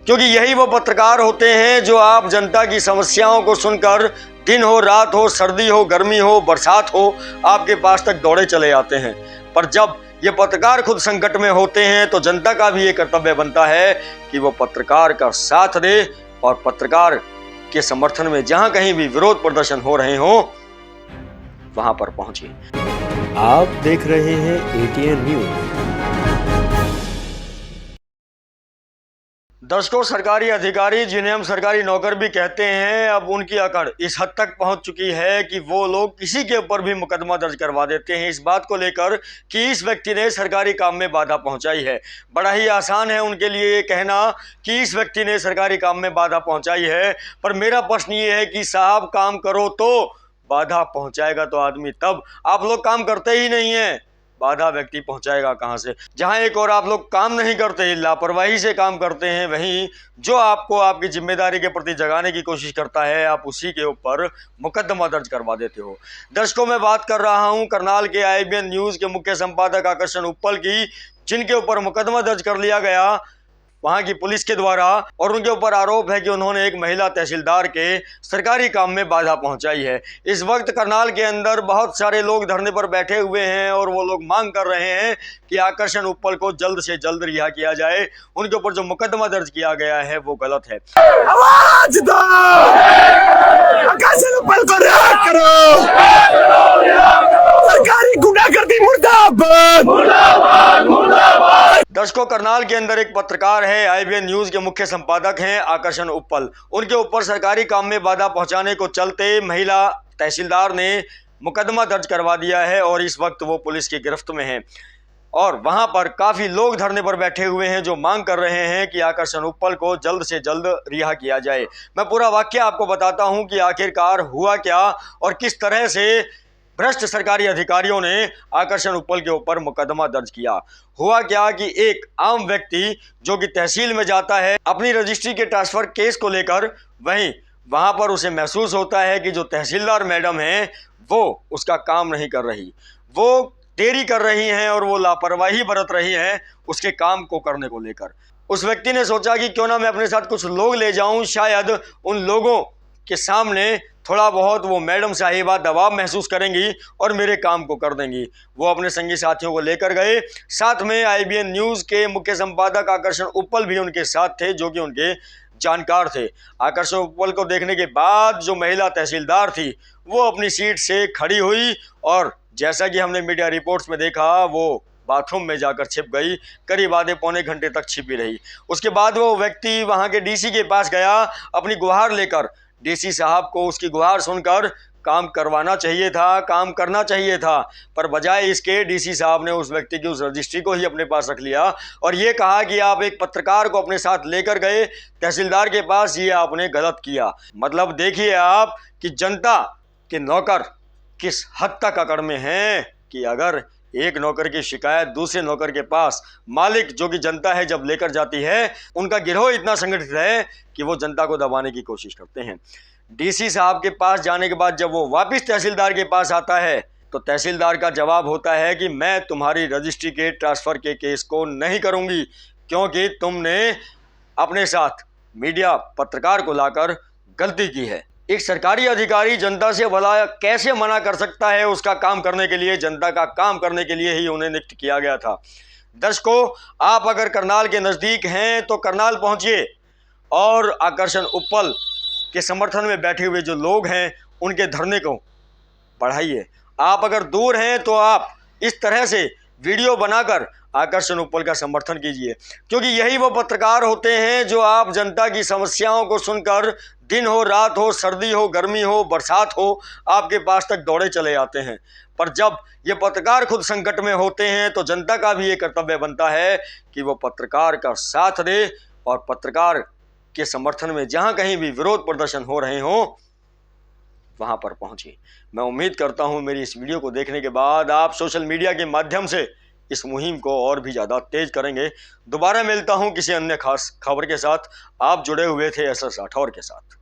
क्योंकि यही वो पत्रकार होते हैं जो आप जनता की समस्याओं को सुनकर दिन हो रात हो, सर्दी हो, गर्मी हो, बरसात हो, आपके पास तक दौड़े चले आते हैं। पर जब ये पत्रकार खुद संकट में होते हैं तो जनता का भी ये कर्तव्य बनता है कि वो पत्रकार का साथ दे और पत्रकार के समर्थन में जहां कहीं भी विरोध प्रदर्शन हो रहे हों वहां पर पहुंचे। आप देख रहे हैं एटीएन न्यूज। दर्शकों, सरकारी अधिकारी जिन्हें हम सरकारी नौकर भी कहते हैं, अब उनकी अकड़ इस हद तक पहुंच चुकी है कि वो लोग किसी के ऊपर भी मुकदमा दर्ज करवा देते हैं इस बात को लेकर कि इस व्यक्ति ने सरकारी काम में बाधा पहुंचाई है। बड़ा ही आसान है उनके लिए ये कहना कि इस व्यक्ति ने सरकारी काम में बाधा पहुंचाई है, पर मेरा प्रश्न ये है कि साहब काम करो तो बाधा पहुंचाएगा तो आदमी तब। आप लोग काम करते ही नहीं है, बाधा व्यक्ति पहुंचाएगा कहां से। जहां एक और आप लोग काम नहीं करते, लापरवाही से काम करते हैं, वहीं जो आपको आपकी जिम्मेदारी के प्रति जगाने की कोशिश करता है आप उसी के ऊपर मुकदमा दर्ज करवा देते हो। दर्शकों, मैं बात कर रहा हूं करनाल के IBN न्यूज के मुख्य संपादक आकर्षण उप्पल की, जिनके ऊपर मुकदमा दर्ज कर लिया गया वहां की पुलिस के द्वारा, और उनके ऊपर आरोप है कि उन्होंने एक महिला तहसीलदार के सरकारी काम में बाधा पहुंचाई है। इस वक्त करनाल के अंदर बहुत सारे लोग धरने पर बैठे हुए हैं और वो लोग मांग कर रहे हैं कि आकर्षण उप्पल को जल्द से जल्द रिहा किया जाए। उनके ऊपर जो मुकदमा दर्ज किया गया है वो गलत है। आवाज दो, आकर्षण उप्पल को रिहा करो, सरकारी गुंडागर्दी मुर्दाबाद, मुर्दाबाद, मुर्दाबाद। दर्शकों, करनाल के अंदर एक पत्रकार है, IBN न्यूज के मुख्य संपादक हैं आकर्षण उप्पल। उनके ऊपर सरकारी काम में बाधा पहुंचाने को चलते महिला तहसीलदार ने मुकदमा दर्ज करवा दिया है और इस वक्त वो पुलिस की गिरफ्त में है। और वहां पर काफी लोग धरने पर बैठे हुए हैं जो मांग कर रहे हैं कि आकर्षण उप्पल को जल्द से जल्द रिहा किया जाए। मैं पूरा वाक्य आपको बताता हूं कि आखिरकार हुआ क्या और किस तरह से भ्रष्ट सरकारी अधिकारियों ने आकर्षण उप्पल के ऊपर मुकदमा दर्ज किया। हुआ क्या कि एक आम व्यक्ति जो कि तहसील में जाता है अपनी रजिस्ट्री के ट्रांसफर केस को लेकर, वहां पर उसे महसूस होता है कि जो तहसीलदार मैडम हैं वो उसका काम नहीं कर रही, वो देरी कर रही हैं और वो लापरवाही बरत रही हैं उसके काम को करने को लेकर। उस व्यक्ति ने सोचा कि क्यों ना मैं अपने साथ कुछ लोग ले जाऊं, शायद उन लोगों के सामने थोड़ा बहुत वो मैडम साहिबा दबाव महसूस करेंगी और मेरे काम को कर देंगी। वो अपने संगी साथियों को लेकर गए, साथ में IBN न्यूज के मुख्य संपादक आकर्षण उप्पल भी उनके साथ थे जो कि उनके जानकार थे। आकर्षण उप्पल को देखने के बाद जो महिला तहसीलदार थी वो अपनी सीट से खड़ी हुई और जैसा कि हमने मीडिया रिपोर्ट्स में देखा वो बाथरूम में जाकर छिप गई, करीब आधे पौने घंटे तक छिपी रही। उसके बाद वो व्यक्ति वहां के DC के पास गया अपनी गुहार लेकर। DC साहब को उसकी गुहार सुनकर काम करवाना चाहिए था, काम करना चाहिए था, पर बजाय इसके DC साहब ने उस व्यक्ति की उस रजिस्ट्री को ही अपने पास रख लिया और ये कहा कि आप एक पत्रकार को अपने साथ लेकर गए तहसीलदार के पास, ये आपने गलत किया। मतलब देखिए आप कि जनता के नौकर किस हद तक अकड़ में हैं कि अगर एक नौकर की शिकायत दूसरे नौकर के पास मालिक जो कि जनता है जब लेकर जाती है, उनका गिरोह इतना संगठित है कि वो जनता को दबाने की कोशिश करते हैं। DC साहब के पास जाने के बाद जब वो वापस तहसीलदार के पास आता है तो तहसीलदार का जवाब होता है कि मैं तुम्हारी रजिस्ट्री के ट्रांसफर के केस को नहीं करूंगी क्योंकि तुमने अपने साथ मीडिया पत्रकार को लाकर गलती की है। एक सरकारी अधिकारी जनता से भला कैसे मना कर सकता है उसका काम करने के लिए? जनता का काम करने के लिए ही उन्हें नियुक्त किया गया था। दर्शकों, आप अगर करनाल के नज़दीक हैं तो करनाल पहुंचिए और आकर्षण उप्पल के समर्थन में बैठे हुए जो लोग हैं उनके धरने को बढ़ाइए। आप अगर दूर हैं तो आप इस तरह से वीडियो बनाकर आकर्षण उप्पल का समर्थन कीजिए, क्योंकि यही वो पत्रकार होते हैं जो आप जनता की समस्याओं को सुनकर दिन हो रात हो, सर्दी हो, गर्मी हो, बरसात हो, आपके पास तक दौड़े चले आते हैं। पर जब ये पत्रकार खुद संकट में होते हैं तो जनता का भी ये कर्तव्य बनता है कि वो पत्रकार का साथ दे और पत्रकार के समर्थन में जहां कहीं भी विरोध प्रदर्शन हो रहे हों वहां पर पहुंचे। मैं उम्मीद करता हूं मेरी इस वीडियो को देखने के बाद आप सोशल मीडिया के माध्यम से इस मुहिम को और भी ज़्यादा तेज करेंगे। दोबारा मिलता हूं किसी अन्य खास खबर के साथ। आप जुड़े हुए थे SS राठौर के साथ।